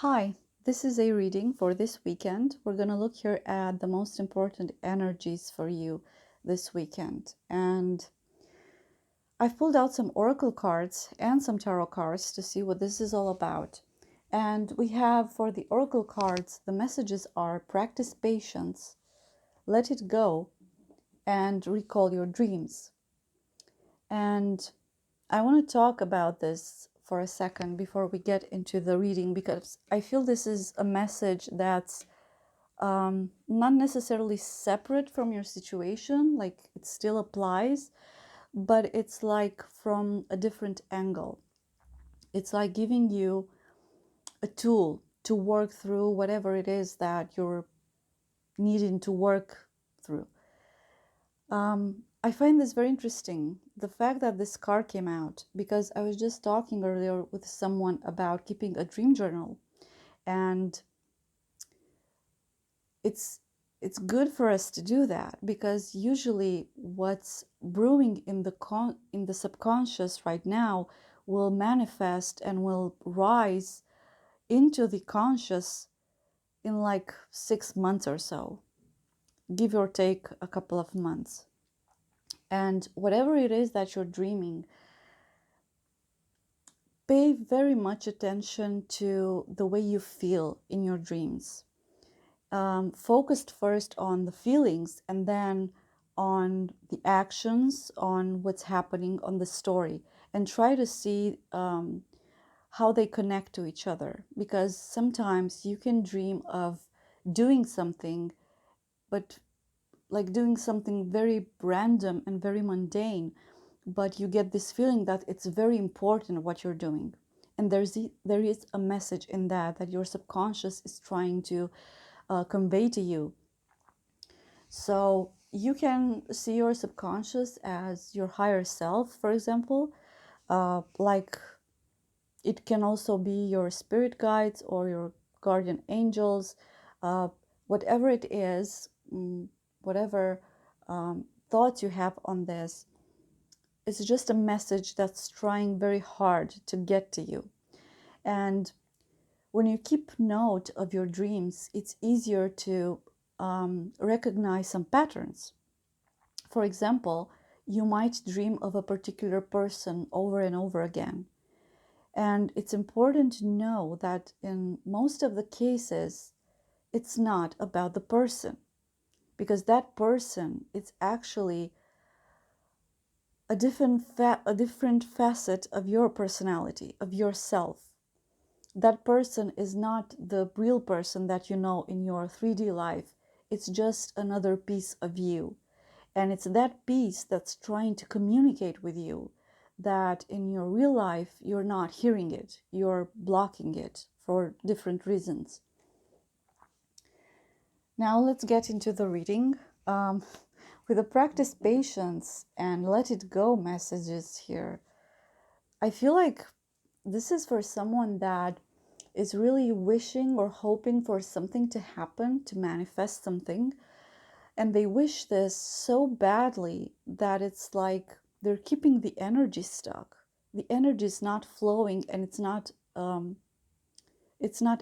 Hi, this is a reading for this weekend. We're going to look here at the most important energies for you this weekend. And I've pulled out some oracle cards and some tarot cards to see what this is all about. And we have for the oracle cards, the messages are practice patience, let it go, and recall your dreams. And I want to talk about this for a second before we get into the reading because I feel this is a message that's not necessarily separate from your situation, like it still applies, but it's like from a different angle. It's like giving you a tool to work through whatever it is that you're needing to work through. I find this very interesting, the fact that this card came out, because I was just talking earlier with someone about keeping a dream journal. And it's it's good for us to do that because usually what's brewing in the subconscious right now will manifest and will rise into the conscious in like 6 months or so, give or take a couple of months. And whatever it is that you're dreaming, pay very much attention to the way you feel in your dreams. Focused first on the feelings and then on the actions, on what's happening, on the story, and try to see how they connect to each other. Because sometimes you can dream of doing something, but like doing something very random and very mundane, but you get this feeling that it's very important what you're doing. And there is a message in that your subconscious is trying to convey to you. So you can see your subconscious as your higher self, for example. Like it can also be your spirit guides or your guardian angels, uh, whatever it is, whatever thoughts you have on this. It's just a message that's trying very hard to get to you. And when you keep note of your dreams, it's easier to recognize some patterns. For example, you might dream of a particular person over and over again. And it's important to know that in most of the cases, it's not about the person, because that person is actually a different facet of your personality, of yourself. That person is not the real person that you know in your 3D life. It's just another piece of you. And it's that piece that's trying to communicate with you that in your real life, you're not hearing it. You're blocking it for different reasons. Now let's get into the reading. With the practice patience and let it go messages here, I feel like this is for someone that is really wishing or hoping for something to happen, to manifest something. And they wish this so badly that it's like they're keeping the energy stuck. The energy is not flowing and it's not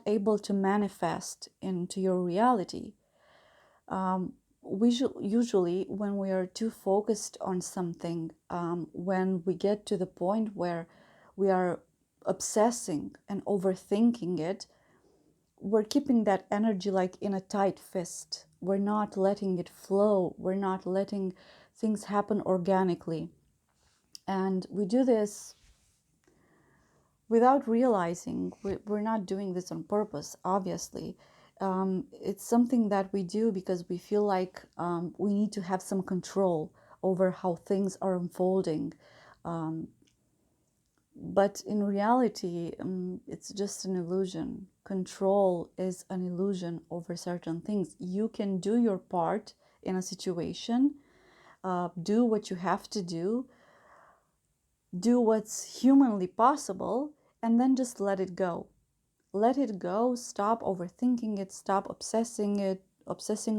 able to manifest into your reality. Usually, when we are too focused on something, when we get to the point where we are obsessing and overthinking it, we're keeping that energy like in a tight fist. We're not letting it flow. We're not letting things happen organically. And we do this without realizing. We're not doing this on purpose, obviously. It's something that we do because we feel like we need to have some control over how things are unfolding. But in reality, it's just an illusion. Control is an illusion over certain things. You can do your part in a situation, do what you have to do what's humanly possible, and then just let it go. Let it go, stop overthinking it, stop obsessing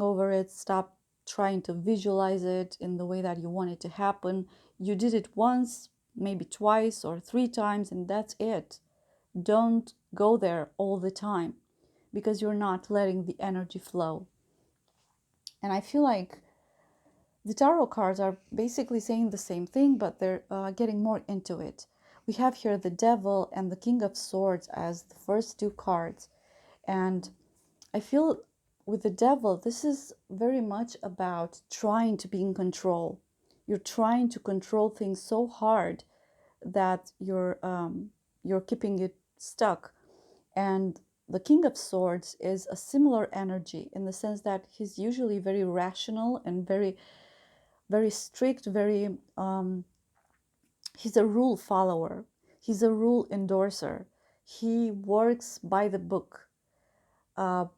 over it, stop trying to visualize it in the way that you want it to happen. You did it once, maybe twice or 3 times, and that's it. Don't go there all the time because you're not letting the energy flow. And I feel like the tarot cards are basically saying the same thing, but they're getting more into it. We have here the Devil and the King of Swords as the first two cards. And I feel with the Devil, this is very much about trying to be in control. You're trying to control things so hard that you're keeping it stuck. And the King of Swords is a similar energy in the sense that he's usually very rational and very strict, very he's a rule follower. He's a rule endorser. He works by the book.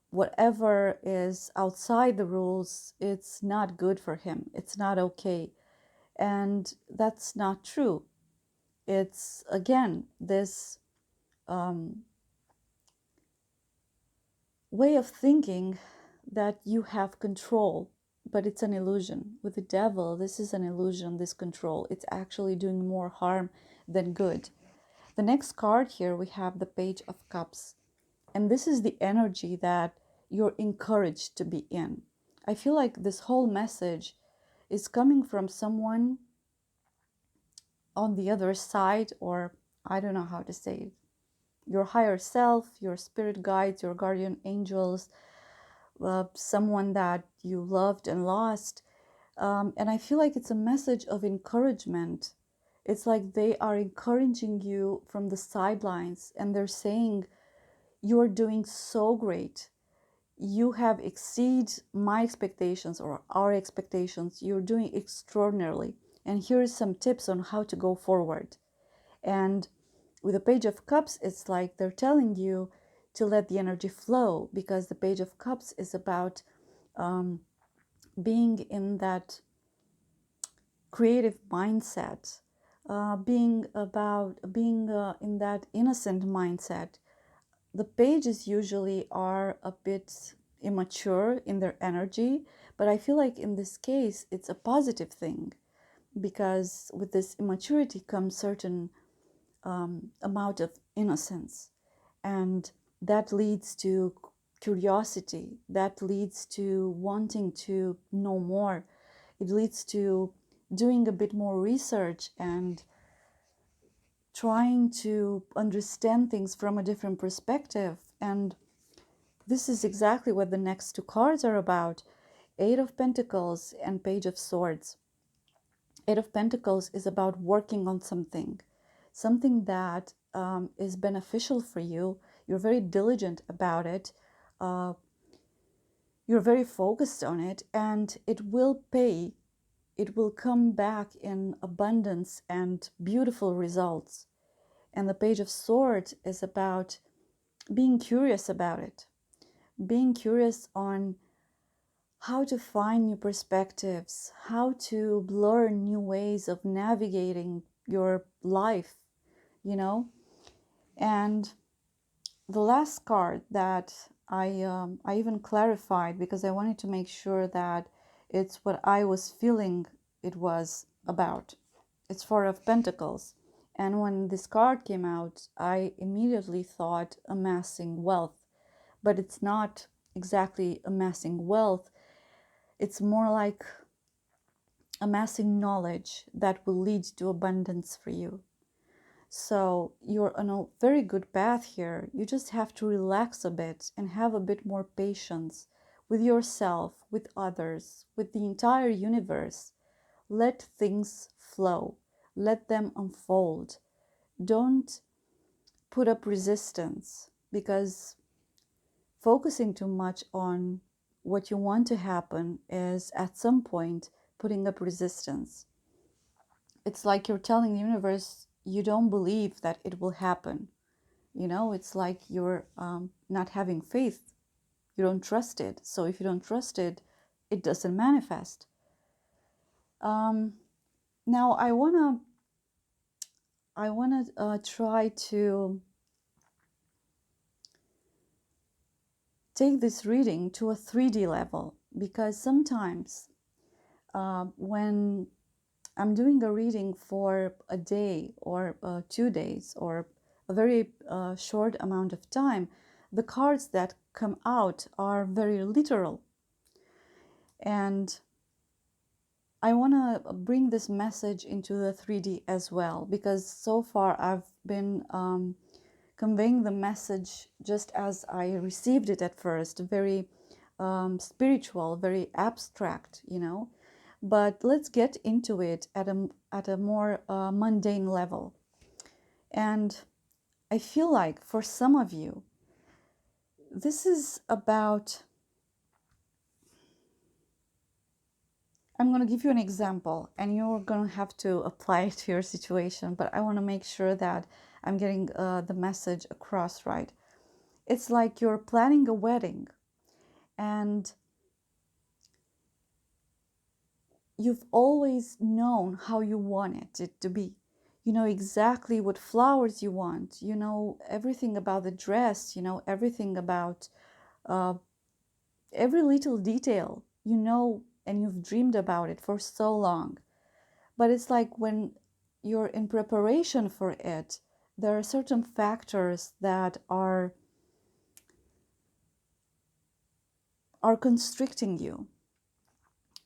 Whatever is outside the rules, it's not good for him. It's not okay. And that's not true. It's, again, this way of thinking that you have control, but it's an illusion. With the devil, this is an illusion, this control. It's actually doing more harm than good. The next card here, we have the Page of Cups. And this is the energy that you're encouraged to be in. I feel like this whole message is coming from someone on the other side, or I don't know how to say it. Your higher self, your spirit guides, your guardian angels, someone that you loved and lost. And I feel like it's a message of encouragement. It's like they are encouraging you from the sidelines and they're saying, you're doing so great. You have exceeded my expectations or our expectations. You're doing extraordinarily. And here's some tips on how to go forward. And with the Page of Cups, it's like they're telling you to let the energy flow, because the Page of Cups is about being in that creative mindset, being in that innocent mindset. The pages usually are a bit immature in their energy, but I feel like in this case it's a positive thing, because with this immaturity comes certain amount of innocence, and that leads to curiosity, that leads to wanting to know more, it leads to doing a bit more research and trying to understand things from a different perspective. And this is exactly what the next two cards are about: Eight of Pentacles and Page of Swords. Eight of Pentacles is about working on something that is beneficial for you. You're very diligent about it. Uh, you're very focused on it, and it will pay. It will come back in abundance and beautiful results. And the Page of Swords is about being curious about it, being curious on how to find new perspectives, how to learn new ways of navigating your life, you know. And the last card that I even clarified, because I wanted to make sure that it's what I was feeling it was about. It's Four of Pentacles. And when this card came out, I immediately thought amassing wealth. But it's not exactly amassing wealth. It's more like amassing knowledge that will lead to abundance for you. So you're on a very good path here. You just have to relax a bit and have a bit more patience with yourself, with others, with the entire universe. Let things flow. Let them unfold. Don't put up resistance, because focusing too much on what you want to happen is at some point putting up resistance. It's like you're telling the universe you don't believe that it will happen. You know, it's like you're not having faith. You don't trust it. So if you don't trust it, it doesn't manifest. Now I wanna try to take this reading to a 3D level, because sometimes when I'm doing a reading for a day or 2 days or a very short amount of time, the cards that come out are very literal. And I want to bring this message into the 3D as well, because so far I've been conveying the message just as I received it at first, very spiritual, very abstract, you know. But let's get into it at a more mundane level. And I feel like for some of you, this is about, I'm going to give you an example and you're going to have to apply it to your situation, but I want to make sure that I'm getting the message across right. It's like you're planning a wedding and you've always known how you want it to be. You know exactly what flowers you want. You know everything about the dress. You know everything about uh, every little detail. You know, and you've dreamed about it for so long. But it's like when you're in preparation for it, there are certain factors that are constricting you.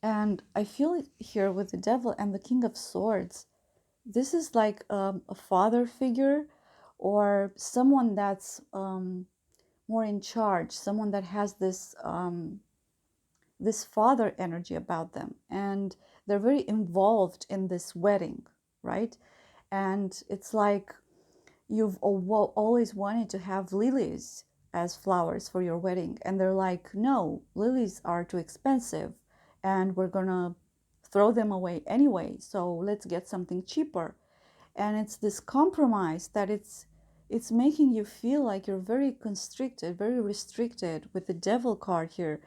And I feel it here with the devil and the King of Swords. This is like a father figure or someone that's more in charge, someone that has this father energy about them, and they're very involved in this wedding, right? And it's like you've always wanted to have lilies as flowers for your wedding, and they're like, no, lilies are too expensive and we're gonna throw them away anyway, so let's get something cheaper. And it's this compromise that it's making you feel like you're very constricted, very restricted. With the devil card here,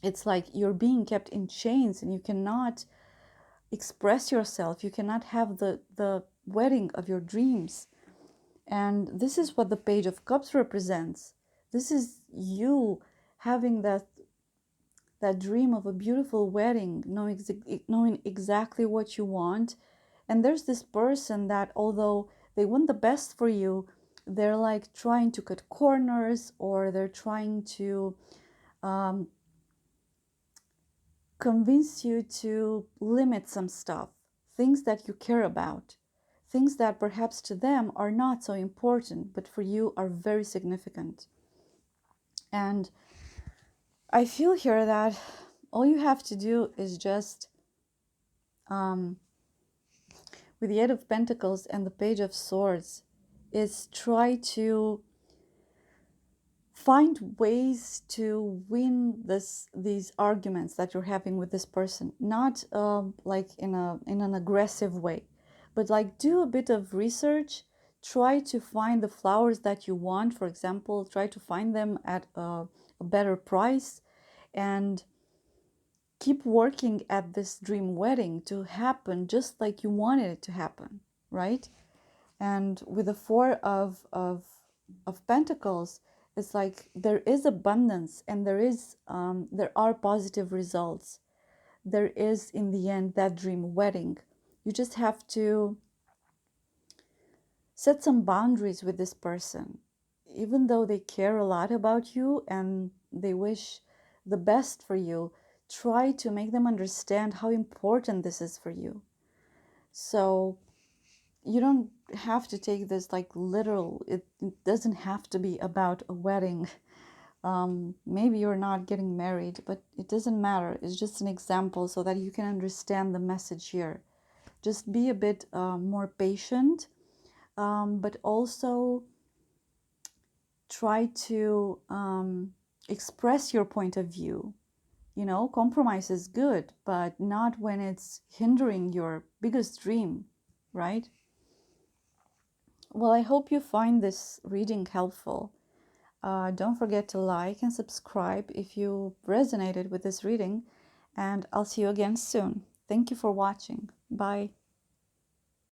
it's like you're being kept in chains and you cannot express yourself, you cannot have the wedding of your dreams. And this is what the Page of Cups represents. This is you having that dream of a beautiful wedding, knowing exactly what you want. And there's this person that, although they want the best for you, they're like trying to cut corners, or they're trying to um, convince you to limit some stuff, things that you care about, things that perhaps to them are not so important, but for you are very significant. And I feel here that all you have to do is just, with the Eight of Pentacles and the Page of Swords, is try to find ways to win these arguments that you're having with this person, not like in an aggressive way, but like do a bit of research, try to find the flowers that you want, for example, try to find them at a better price, and keep working at this dream wedding to happen just like you wanted it to happen, right? And with the Four of Pentacles, it's like there is abundance, and there are positive results. There is, in the end, that dream wedding. You just have to set some boundaries with this person. Even though they care a lot about you and they wish the best for you, try to make them understand how important this is for you. So you don't have to take this like literal. It doesn't have to be about a wedding. Maybe you're not getting married, but it doesn't matter. It's just an example so that you can understand the message here. Just be a bit more patient, but also try to express your point of view. You know, compromise is good, but not when it's hindering your biggest dream, right? Well, I hope you find this reading helpful. Don't forget to like and subscribe if you resonated with this reading, and I'll see you again soon. Thank you for watching. Bye.